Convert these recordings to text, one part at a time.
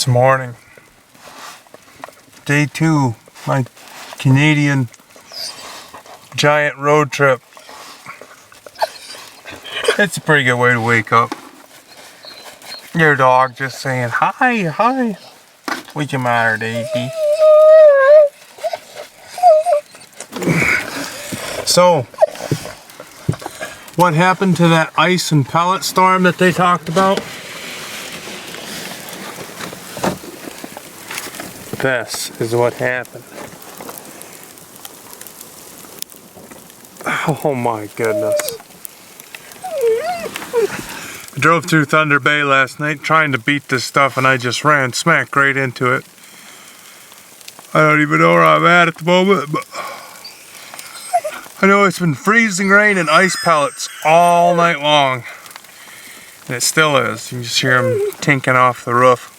this morning. Day 2, my Canadian giant road trip. It's a pretty good way to wake up. Your dog just saying, hi, hi. What's the matter, Daisy? So, what happened to that ice and pellet storm that they talked about? This is what happened. Oh my goodness. I drove through Thunder Bay last night trying to beat this stuff and I just ran smack right into it. I don't even know where I'm at the moment, but I know it's been freezing rain and ice pellets all night long. And it still is. You can just hear them tinking off the roof.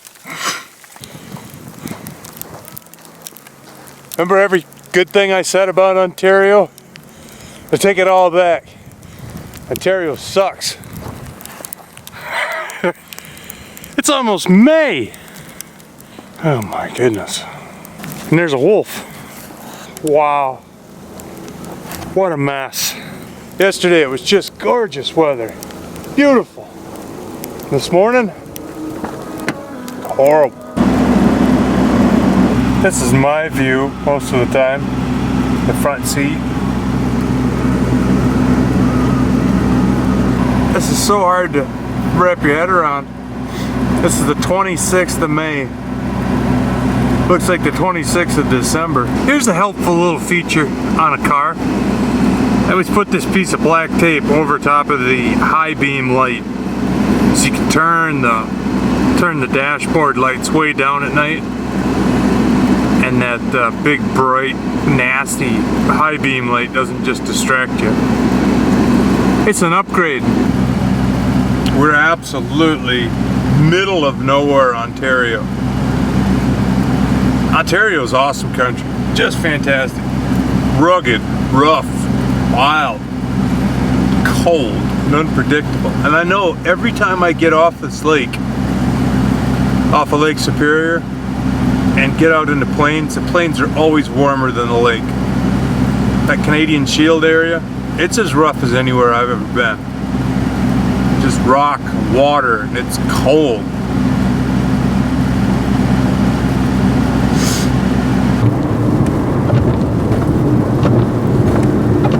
Remember every good thing I said about Ontario? I take it all back. Ontario sucks. It's almost May. Oh my goodness. And there's a wolf. Wow. What a mess. Yesterday it was just gorgeous weather. Beautiful. This morning, horrible. This is my view most of the time. The front seat. This is so hard to wrap your head around. This is the 26th of May. Looks like the 26th of December. Here's a helpful little feature on a car. I always put this piece of black tape over top of the high beam light, so you can turn the dashboard lights way down at night, and that big bright nasty high beam light doesn't just distract you. It's an upgrade. We're absolutely middle of nowhere, Ontario. Ontario's awesome country, just fantastic. Rugged, rough, wild, cold, and unpredictable. And I know every time I get off this lake, off of Lake Superior, and get out into plains, the plains are always warmer than the lake. That Canadian Shield area, it's as rough as anywhere I've ever been. Just rock, water, and it's cold.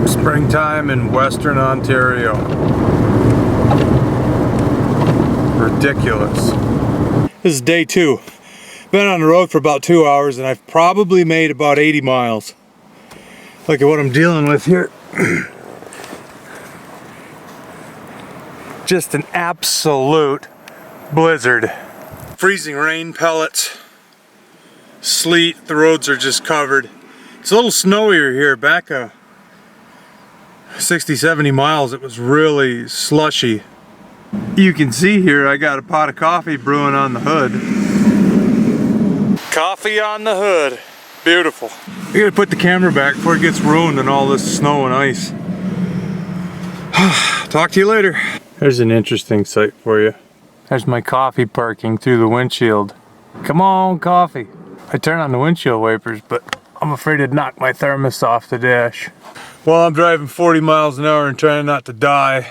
Springtime in Western Ontario. Ridiculous. This is day 2. Been on the road for about 2 hours and I've probably made about 80 miles. Look at what I'm dealing with here. Just an absolute blizzard. Freezing rain pellets, sleet, the roads are just covered. It's a little snowier here. Back 60-70 miles it was really slushy. You can see here I got a pot of coffee brewing on the hood. Coffee on the hood. Beautiful. I gotta put the camera back before it gets ruined in all this snow and ice. Talk to you later. There's an interesting sight for you. There's my coffee parking through the windshield. Come on, coffee. I turn on the windshield wipers, but I'm afraid it'd knock my thermos off the dash. Well, I'm driving 40 miles an hour and trying not to die.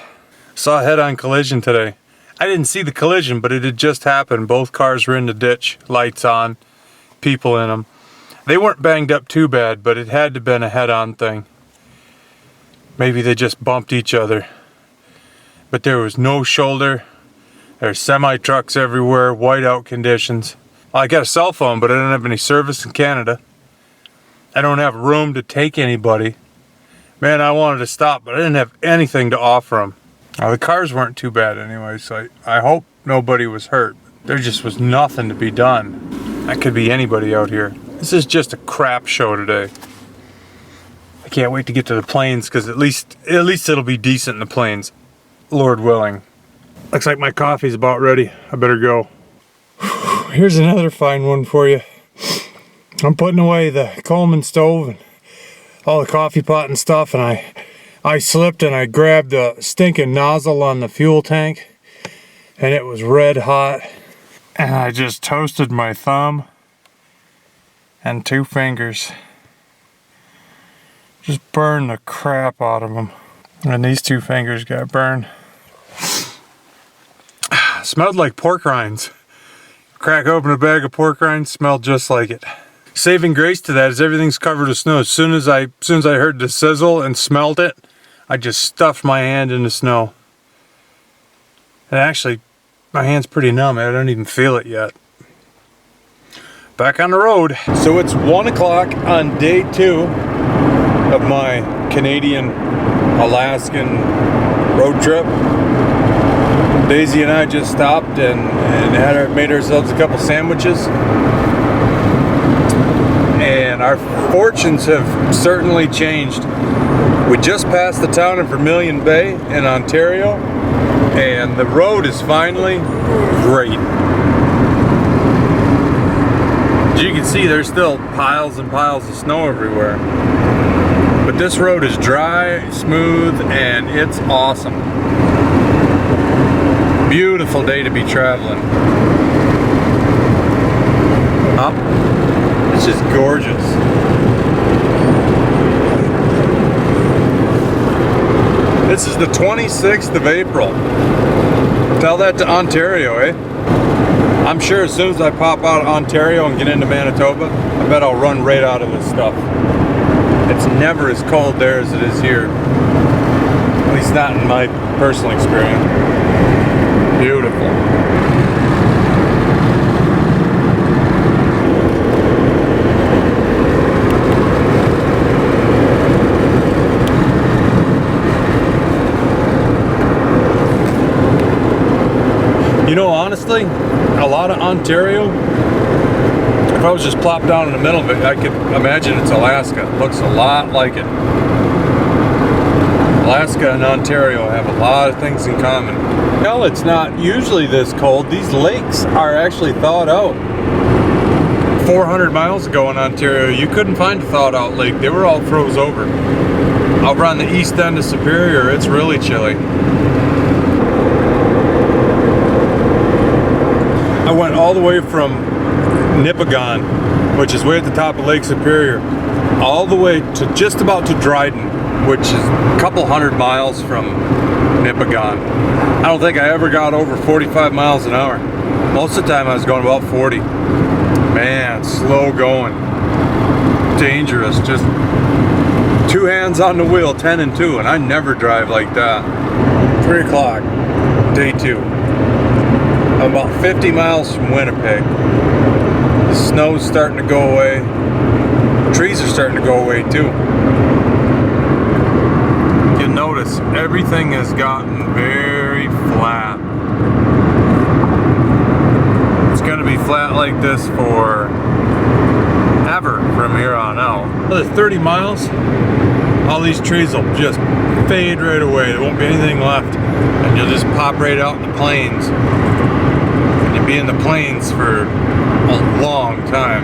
Saw a head-on collision today. I didn't see the collision, but it had just happened. Both cars were in the ditch, lights on, people in them. They weren't banged up too bad, but it had to have been a head-on thing. Maybe they just bumped each other. But there was no shoulder. There's semi-trucks everywhere, whiteout conditions. I got a cell phone, but I don't have any service in Canada. I don't have room to take anybody. Man, I wanted to stop, but I didn't have anything to offer them. Now, the cars weren't too bad anyway, so I hope nobody was hurt. There just was nothing to be done. That could be anybody out here. This is just a crap show today. I can't wait to get to the plains, because at least it'll be decent in the plains. Lord willing. Looks like my coffee's about ready. I better go. Here's another fine one for you. I'm putting away the Coleman stove and all the coffee pot and stuff, and I slipped and I grabbed the stinking nozzle on the fuel tank, and it was red hot. And I just toasted my thumb and 2 fingers. Just burned the crap out of them. And these 2 fingers got burned. Smelled like pork rinds. Crack open a bag of pork rinds, smelled just like it. Saving grace to that is everything's covered with snow. As soon as I heard the sizzle and smelled it, I just stuffed my hand in the snow. And actually, my hand's pretty numb. I don't even feel it yet. Back on the road. So it's 1 o'clock on day 2 of my Canadian Alaskan road trip. Daisy and I just stopped and made ourselves a couple sandwiches. And our fortunes have certainly changed. We just passed the town of Vermilion Bay in Ontario, and the road is finally great. As you can see, there's still piles and piles of snow everywhere. But this road is dry, smooth, and it's awesome. Beautiful day to be traveling. Up. It's just gorgeous. This is the 26th of April. Tell that to Ontario, eh? I'm sure as soon as I pop out of Ontario and get into Manitoba, I bet I'll run right out of this stuff. It's never as cold there as it is here. At least not in my personal experience. Beautiful. You know, honestly, a lot of Ontario, if I was just plopped down in the middle of it, I could imagine it's Alaska. It looks a lot like it. Alaska and Ontario have a lot of things in common. Well, it's not usually this cold. These lakes are actually thawed out. 400 miles ago in Ontario, you couldn't find a thawed out lake. They were all froze over. Over on the east end of Superior, it's really chilly. I went all the way from Nipigon, which is way at the top of Lake Superior, all the way to just about to Dryden, which is a couple hundred miles from Nipigon. I don't think I ever got over 45 miles an hour. Most of the time I was going about 40. Man, slow going. Dangerous, just 2 hands on the wheel, 10 and 2, and I never drive like that. 3 o'clock, day 2. I'm about 50 miles from Winnipeg. The snow's starting to go away. Trees are starting to go away too. You'll notice everything has gotten very flat. It's going to be flat like this for ever from here on out. Another 30 miles, all these trees will just fade right away. There won't be anything left. And you'll just pop right out in the plains. Be in the plains for a long time.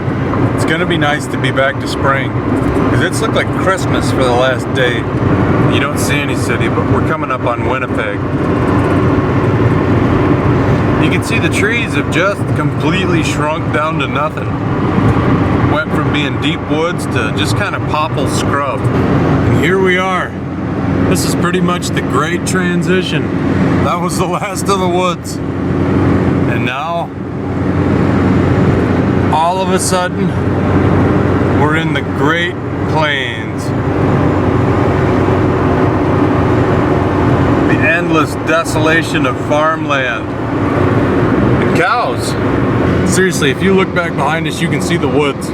It's gonna be nice to be back to spring, because it's looked like Christmas for the last day. You don't see any city, but we're coming up on Winnipeg. You can see the trees have just completely shrunk down to nothing. Went from being deep woods to just kind of popple scrub. And here we are. This is pretty much the great transition. That was the last of the woods. And now, all of a sudden, we're in the Great Plains. The endless desolation of farmland and cows. Seriously, if you look back behind us, you can see the woods.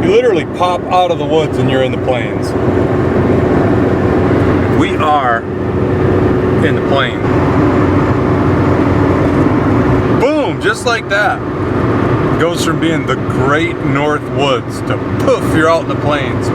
You literally pop out of the woods and you're in the plains. We are in the plains. Boom, just like that. It goes from being the great North Woods to poof, you're out in the plains.